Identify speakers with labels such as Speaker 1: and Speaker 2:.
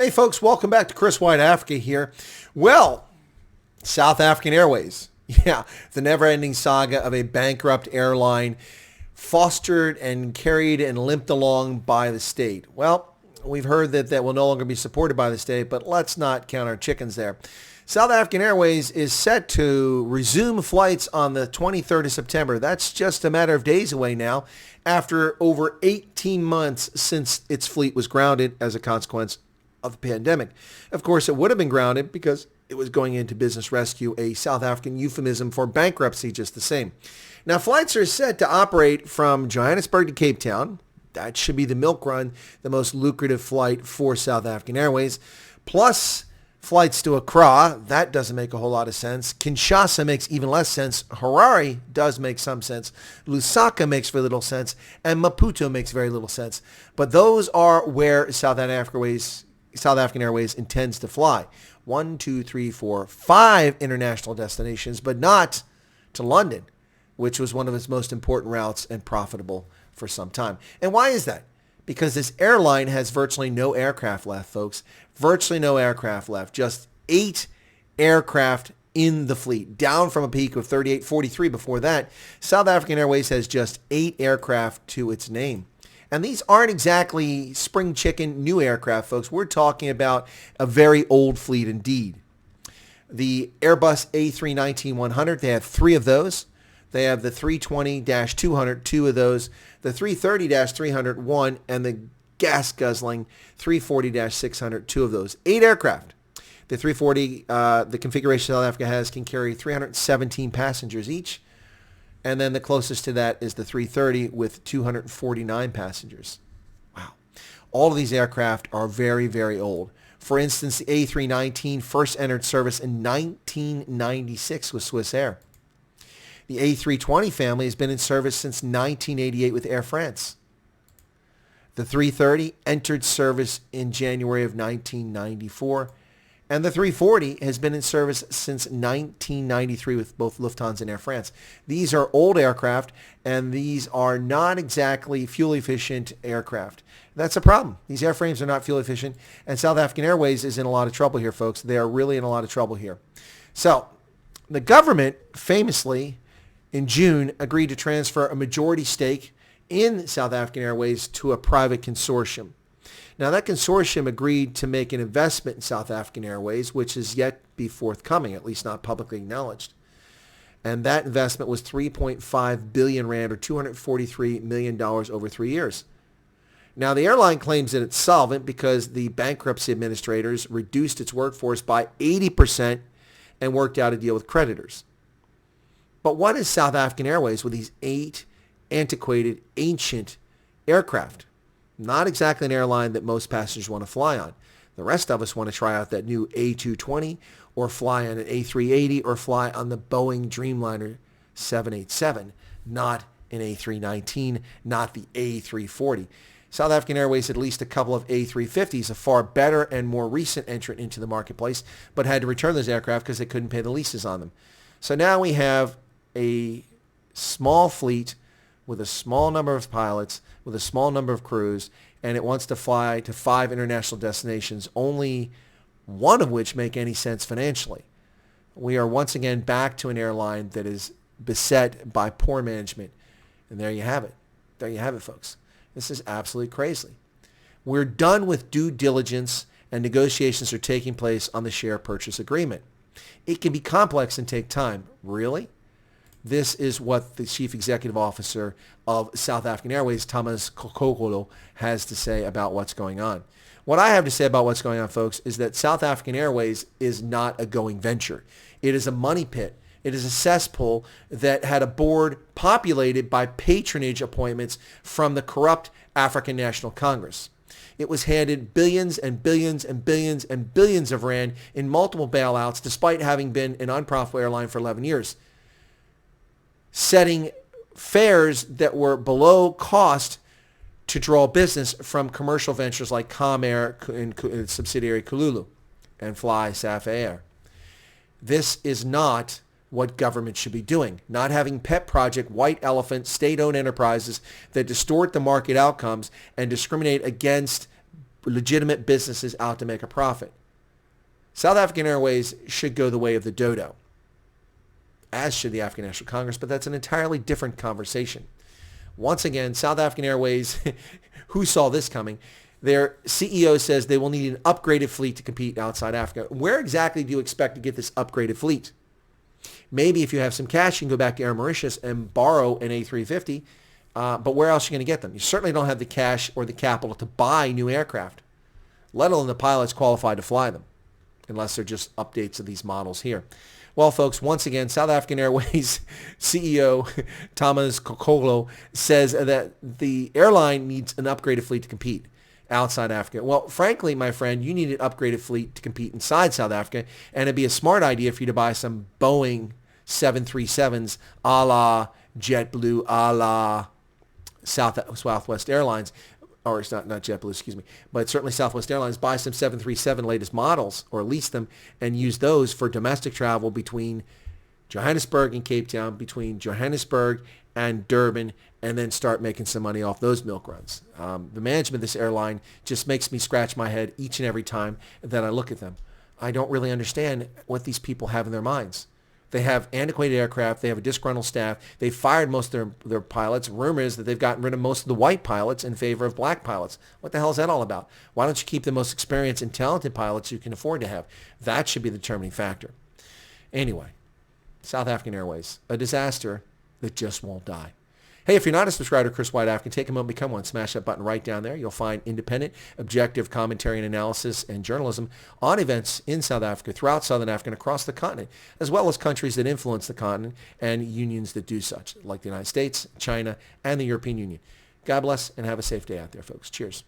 Speaker 1: Hey folks, welcome back to Chris Wyatt Africa here. Well, South African Airways. Yeah, the never-ending saga of a bankrupt airline fostered and carried and limped along by the state. Well, we've heard that will no longer be supported by the state, but let's not count our chickens there. South African Airways is set to resume flights on the 23rd of September. That's just a matter of days away now, after over 18 months since its fleet was grounded as a consequence of the pandemic. Of course, it would have been grounded because it was going into business rescue, a South African euphemism for bankruptcy just the same. Now, flights are set to operate from Johannesburg to Cape Town. That should be the milk run, the most lucrative flight for South African Airways. Plus flights to Accra. That doesn't make a whole lot of sense. Kinshasa makes even less sense. Harare does make some sense. Lusaka makes very little sense. And Maputo makes very little sense. But those are where South African Airways intends to fly. 1, 2, 3, 4, 5 international destinations, but not to London, which was one of its most important routes and profitable for some time. And why is that? Because this airline has virtually no aircraft left, folks. Virtually no aircraft left. Just 8 aircraft in the fleet, down from a peak of 38, 43 before that. South African Airways has just 8 aircraft to its name. And these aren't exactly spring chicken new aircraft, folks. We're talking about a very old fleet indeed. The Airbus A319-100, they have 3 of those. They have the 320-200, 2 of those. The 330-300, 1, and the gas-guzzling 340-600, 2 of those. 8 aircraft. The 340, the configuration South Africa has, can carry 317 passengers each. And then the closest to that is the 330 with 249 passengers. Wow. All of these aircraft are very, very old. For instance, the A319 first entered service in 1996 with Swiss Air. The A320 family has been in service since 1988 with Air France. The 330 entered service in January of 1994. And the 340 has been in service since 1993 with both Lufthansa and Air France. These are old aircraft, and these are not exactly fuel-efficient aircraft. That's a problem. These airframes are not fuel-efficient, and South African Airways is in a lot of trouble here, folks. They are really in a lot of trouble here. So the government famously, in June, agreed to transfer a majority stake in South African Airways to a private consortium. Now, that consortium agreed to make an investment in South African Airways, which is yet to be forthcoming, at least not publicly acknowledged. And that investment was 3.5 billion rand, or $243 million over 3 years. Now, the airline claims that it's solvent because the bankruptcy administrators reduced its workforce by 80% and worked out a deal with creditors. But what is South African Airways with these 8 antiquated, ancient aircraft? Not exactly an airline that most passengers want to fly on. The rest of us want to try out that new A220 or fly on an A380 or fly on the Boeing Dreamliner 787, not an A319, not the A340. South African Airways had at least a couple of A350s, a far better and more recent entrant into the marketplace, but had to return those aircraft because they couldn't pay the leases on them. So now we have a small fleet with a small number of pilots, with a small number of crews, and it wants to fly to 5 international destinations, only one of which make any sense financially. We are once again back to an airline that is beset by poor management. And there you have it. There you have it, folks. This is absolutely crazy. We're done with due diligence, and negotiations are taking place on the share purchase agreement. It can be complex and take time. Really? This is what the Chief Executive Officer of South African Airways, Thomas Kgokolo, has to say about what's going on. What I have to say about what's going on, folks, is that South African Airways is not a going venture. It is a money pit. It is a cesspool that had a board populated by patronage appointments from the corrupt African National Congress. It was handed billions and billions and billions and billions of rand in multiple bailouts, despite having been an unprofitable airline for 11 years. Setting fares that were below cost to draw business from commercial ventures like Comair and subsidiary Kululu and Fly Safa Air. This is not what government should be doing. Not having pet project, white elephant, state-owned enterprises that distort the market outcomes and discriminate against legitimate businesses out to make a profit. South African Airways should go the way of the dodo, as should the African National Congress, but that's an entirely different conversation. Once again, South African Airways, who saw this coming? Their CEO says they will need an upgraded fleet to compete outside Africa. Where exactly do you expect to get this upgraded fleet? Maybe if you have some cash, you can go back to Air Mauritius and borrow an A350, but where else are you going to get them? You certainly don't have the cash or the capital to buy new aircraft, let alone the pilots qualified to fly them, unless they're just updates of these models here. Well, folks, once again, South African Airways CEO Thomas Kgokolo says that the airline needs an upgraded fleet to compete outside Africa. Well, frankly, my friend, you need an upgraded fleet to compete inside South Africa, and it'd be a smart idea for you to buy some Boeing 737s a la JetBlue, a la Southwest Airlines, or it's not JetBlue, excuse me, but certainly Southwest Airlines. Buy some 737 latest models or lease them and use those for domestic travel between Johannesburg and Cape Town, between Johannesburg and Durban, and then start making some money off those milk runs. The management of this airline just makes me scratch my head each and every time that I look at them. I don't really understand what these people have in their minds. They have antiquated aircraft. They have a disgruntled staff. They fired most of their pilots. Rumor is that they've gotten rid of most of the white pilots in favor of black pilots. What the hell is that all about? Why don't you keep the most experienced and talented pilots you can afford to have? That should be the determining factor. Anyway, South African Airways, a disaster that just won't die. Hey, if you're not a subscriber to Chris Wyatt Africa, take a moment to become one. Smash that button right down there. You'll find independent, objective commentary and analysis and journalism on events in South Africa, throughout Southern Africa, and across the continent, as well as countries that influence the continent and unions that do such, like the United States, China, and the European Union. God bless and have a safe day out there, folks. Cheers.